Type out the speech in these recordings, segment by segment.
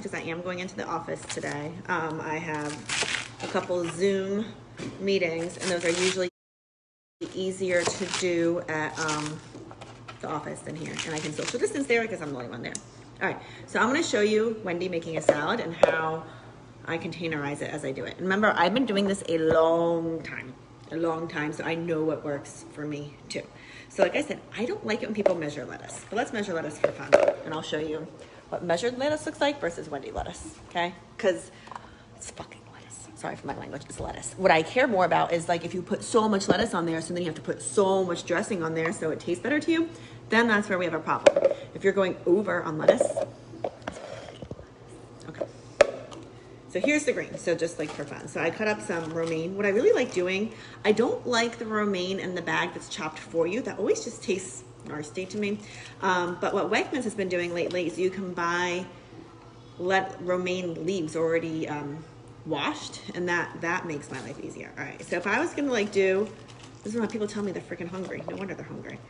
because I am going into the office today. I have a couple of Zoom meetings, and those are usually easier to do at the office than here. And I can social distance there because I'm the only one there. All right, so I'm going to show you Wendy making a salad and how I containerize it as I do it. And remember, I've been doing this a long time, so I know what works for me too. So like I said, I don't like it when people measure lettuce, but let's measure lettuce for fun. And I'll show you what measured lettuce looks like versus Wendy lettuce, okay? Because it's fucking lettuce. Sorry for my language, it's lettuce. What I care more about is like if you put so much lettuce on there, so then you have to put so much dressing on there so it tastes better to you, then that's where we have a problem. If you're going over on lettuce, okay. So here's the greens, so just like for fun. So I cut up some romaine. What I really like doing, I don't like the romaine in the bag that's chopped for you. That always just tastes nasty to me. But what Wegmans has been doing lately is you can buy romaine leaves already washed, and that makes my life easier. All right, so if I was gonna like do, this is when people tell me they're freaking hungry. No wonder they're hungry.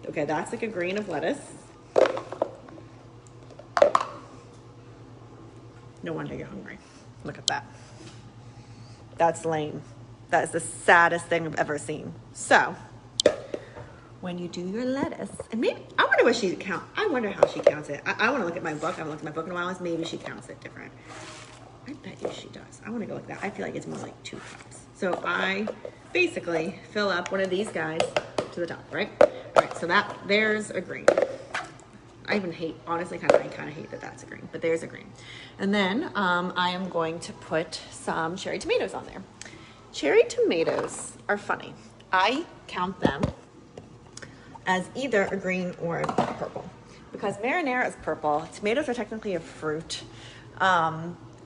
Okay, that's like a grain of lettuce. No wonder you're hungry. Look at that. That's lame. That is the saddest thing I've ever seen. So, when you do your lettuce, and maybe, I wonder what she counts. I wonder how she counts it. I want to look at my book. I haven't looked at my book in a while. Maybe she counts it different. I bet you she does. I want to go like that. I feel like it's more like 2 cups. So I basically fill up one of these guys to the top, right? All right, so there's a green. I even hate, honestly, I kind of hate that that's a green, but there's a green. And then I am going to put some cherry tomatoes on there. Cherry tomatoes are funny. I count them as either a green or a purple because marinara is purple. Tomatoes are technically a fruit.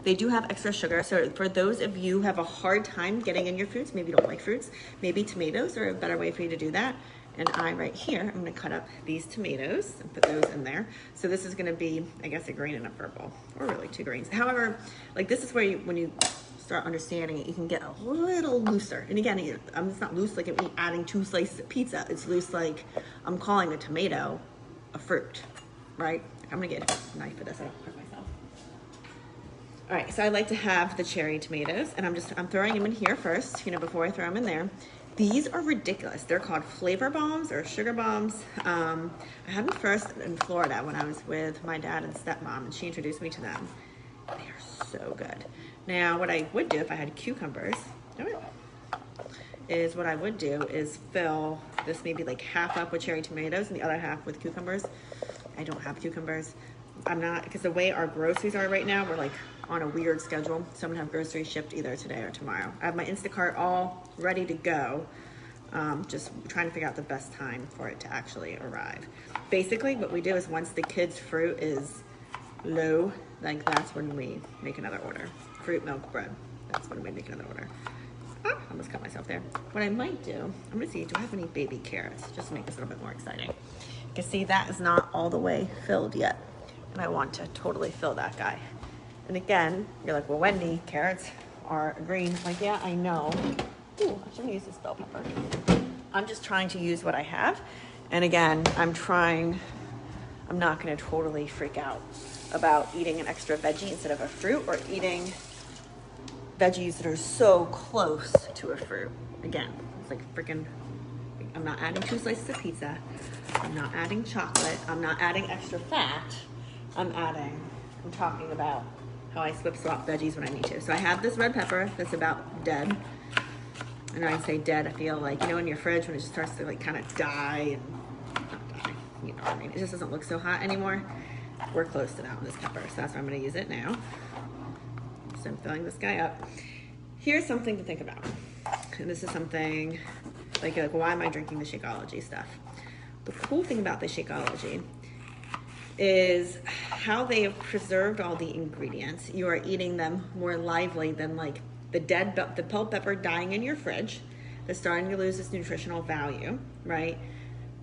They do have extra sugar. So for those of you who have a hard time getting in your fruits, maybe you don't like fruits, maybe tomatoes are a better way for you to do that. And right here, I'm gonna cut up these tomatoes and put those in there. So this is gonna be, I guess, a green and a purple, or really 2 greens. However, like this is where when you start understanding it, you can get a little looser. And again, it's not loose like me adding 2 slices of pizza. It's loose like I'm calling a tomato a fruit, right? I'm gonna get a knife for this, I don't hurt myself. All right, so I like to have the cherry tomatoes, and I'm throwing them in here first, before I throw them in there. These are ridiculous. They're called flavor bombs or sugar bombs. I had them first in Florida when I was with my dad and stepmom, and she introduced me to them. They are so good. Now, what I would do if I had cucumbers, is fill this maybe like half up with cherry tomatoes and the other half with cucumbers. I don't have cucumbers. I'm not, because the way our groceries are right now, we're like on a weird schedule. So I'm gonna have groceries shipped either today or tomorrow. I have my Instacart all ready to go. Just trying to figure out the best time for it to actually arrive. Basically, what we do is once the kids' fruit is low, like that's when we make another order. Fruit, milk, bread. That's when we make another order. I almost cut myself there. What I might do, I'm gonna see, do I have any baby carrots? Just to make this a little bit more exciting. You can see that is not all the way filled yet. And I want to totally fill that guy. And again, you're like, well, Wendy, carrots are green. I'm like, yeah, I know. Ooh, I shouldn't use this bell pepper. I'm just trying to use what I have. And again, I'm not going to totally freak out about eating an extra veggie instead of a fruit, or eating veggies that are so close to a fruit. Again, it's like freaking, I'm not adding 2 slices of pizza. I'm not adding chocolate. I'm not adding extra fat. I'm talking about how I swap veggies when I need to. So I have this red pepper that's about dead. And when I say dead, I feel like, in your fridge when it just starts to like kind of die and not die, you know what I mean? It just doesn't look so hot anymore. We're close to that with this pepper, so that's why I'm gonna use it now. So I'm filling this guy up. Here's something to think about. And this is something like why am I drinking the Shakeology stuff? The cool thing about the Shakeology is how they have preserved all the ingredients. You are eating them more lively than like the bell pepper dying in your fridge. They're starting to lose its nutritional value, right?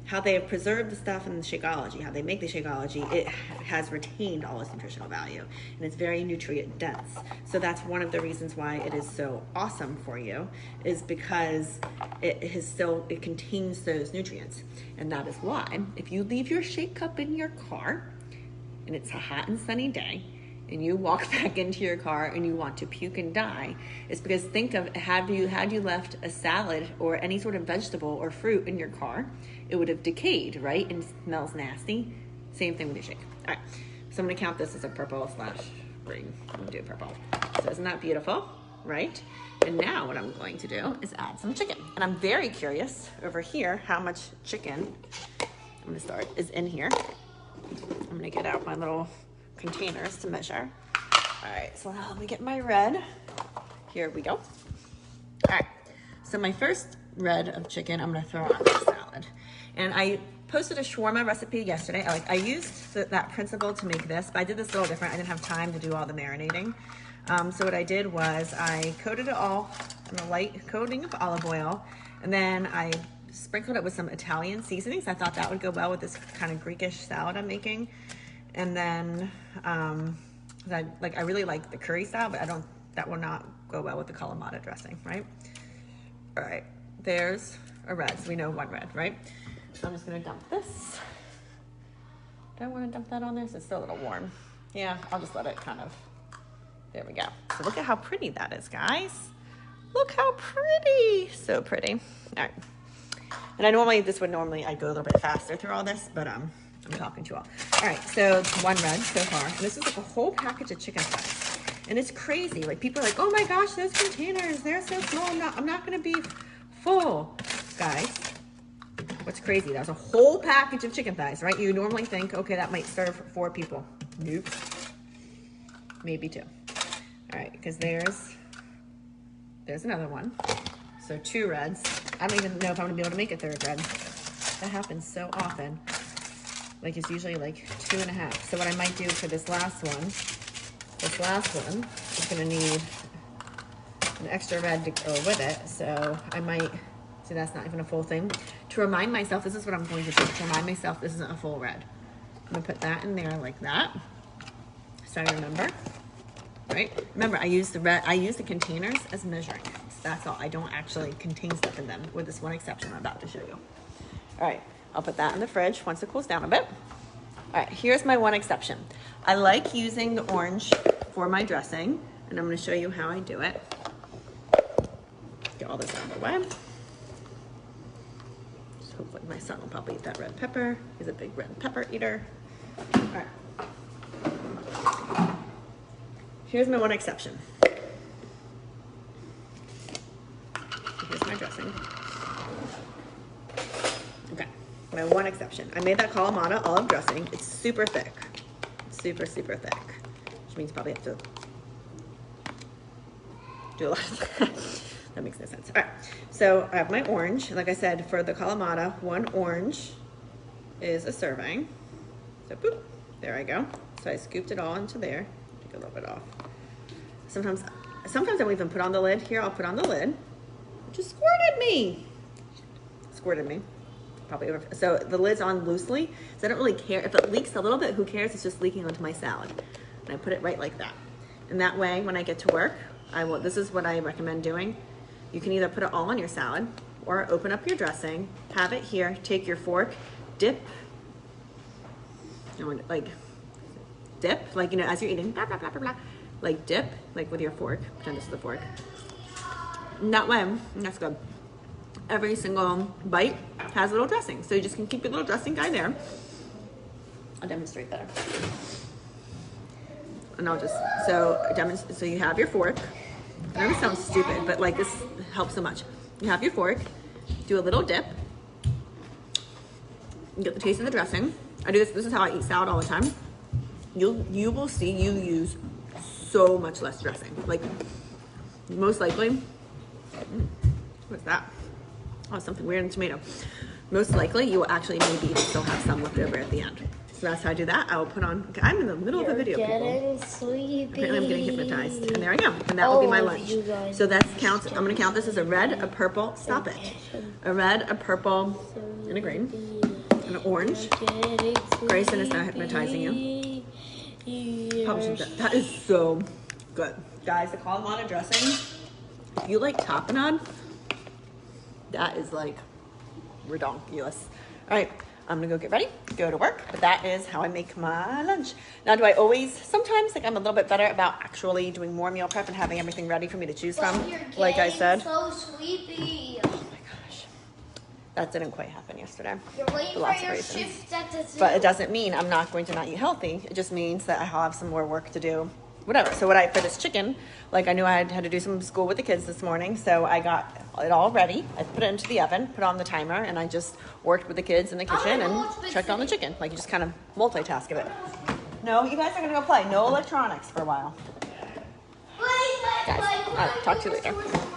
How they have preserved the stuff in the Shakeology, how they make the Shakeology, it has retained all its nutritional value, and it's very nutrient dense. So that's one of the reasons why it is so awesome for you, is because it contains those nutrients. And that is why if you leave your shake cup in your car and it's a hot and sunny day, and you walk back into your car and you want to puke and die, it's because think of had you left a salad or any sort of vegetable or fruit in your car, it would have decayed, right? And smells nasty. Same thing with your shake. All right, so I'm gonna count this as a purple / green. I'm gonna do purple. So isn't that beautiful, right? And now what I'm going to do is add some chicken. And I'm very curious over here how much chicken, I'm gonna start, is in here. I'm gonna get out my little containers to measure. All right, so now let me get my red. Here we go. All right, so my first red of chicken, I'm gonna throw on the salad. And I posted a shawarma recipe yesterday. I used that principle to make this, but I did this a little different. I didn't have time to do all the marinating. So what I did was I coated it all in a light coating of olive oil, and then I sprinkled it with some Italian seasonings. I thought that would go well with this kind of Greekish salad I'm making. And then I really like the curry style, but that will not go well with the Kalamata dressing, right? All right, there's a red, so we know one red, right? So I'm just gonna dump this. Do I wanna dump that on there? So it's still a little warm. Yeah, I'll just let it kind of, there we go. So look at how pretty that is, guys. Look how pretty, so pretty. All right, and I'd go a little bit faster through all this, but I'm talking to you all. All right, so one red so far. And this is like a whole package of chicken thighs. And it's crazy. Like people are like, oh my gosh, those containers, they're so small. I'm not gonna be full. Guys, what's crazy? That was a whole package of chicken thighs, right? You normally think, okay, that might serve 4 people. Nope. Maybe 2. All right, because there's another one. So 2 reds. I don't even know if I'm gonna be able to make a 3rd red. That happens so often. Like it's usually like 2.5. So what I might do for this last one is gonna need an extra red to go with it. So I might, see that's not even a full thing. To remind myself, this is what I'm going to do. To remind myself this isn't a full red. I'm gonna put that in there like that. So I remember, right? Remember, I use the containers as measuring cups. That's all. I don't actually contain stuff in them, with this one exception I'm about to show you. All right. I'll put that in the fridge once it cools down a bit. All right, here's my one exception. I like using the orange for my dressing, and I'm gonna show you how I do it. Get all this out of the way. So hopefully my son will probably eat that red pepper. He's a big red pepper eater. All right. Here's my one exception. Here's my dressing. My one exception. I made that Kalamata olive dressing. It's super thick. Super, super thick. Which means you probably have to do a lot of that. That makes no sense. All right. So I have my orange. Like I said, for the Kalamata, 1 orange is a serving. So boop, there I go. So I scooped it all into there. Take a little bit off. Sometimes I won't even put on the lid. Here, I'll put on the lid. It just squirted me. Probably over. So the lid's on loosely, so I don't really care. If it leaks a little bit, who cares? It's just leaking onto my salad. And I put it right like that. And that way, when I get to work, this is what I recommend doing. You can either put it all on your salad or open up your dressing, have it here, take your fork, dip, like as you're eating, blah, blah, blah, blah, blah, like dip, like with your fork, pretend this is the fork. And that way, that's good. Every single bite has a little dressing. So you just can keep your little dressing guy there. I'll demonstrate that. And I'll just, so you have your fork. I know this sounds stupid, but like this helps so much. You have your fork, do a little dip, you get the taste of the dressing. I do this is how I eat salad all the time. You will see you use so much less dressing. Like most likely, what's that? Oh, something weird in tomato. Most likely, you will actually maybe still have some left over at the end. So that's how I do that. I will put on, okay, I'm in the middle of a video, people. Sleepy. Apparently I'm getting hypnotized. And there I am. And that will be my lunch. So that's counts. I'm going to count this as a red, a purple, stop it. A red, a purple, and a green. And an orange. Grayson is now hypnotizing you. That is so good. Guys, the Kalamata dressing, if you like tapenade, that is like redonkulous. All right, I'm gonna go get ready, go to work, but that is how I make my lunch. Now, do I always, sometimes like I'm a little bit better about actually doing more meal prep and having everything ready for me to choose from, like I said. So sleepy. Oh my gosh, that didn't quite happen yesterday. You're waiting for for lots of your reasons. shift at the zoo. But it doesn't mean I'm not going to not eat healthy. It just means that I have some more work to do. Whatever. So for this chicken, like I knew I had to do some school with the kids this morning, so I got it all ready. I put it into the oven, put on the timer, and I just worked with the kids in the kitchen and checked on the chicken. Like you just kind of multitask of it. No, you guys are gonna go play. No electronics for a while. Guys, all right, talk to you later.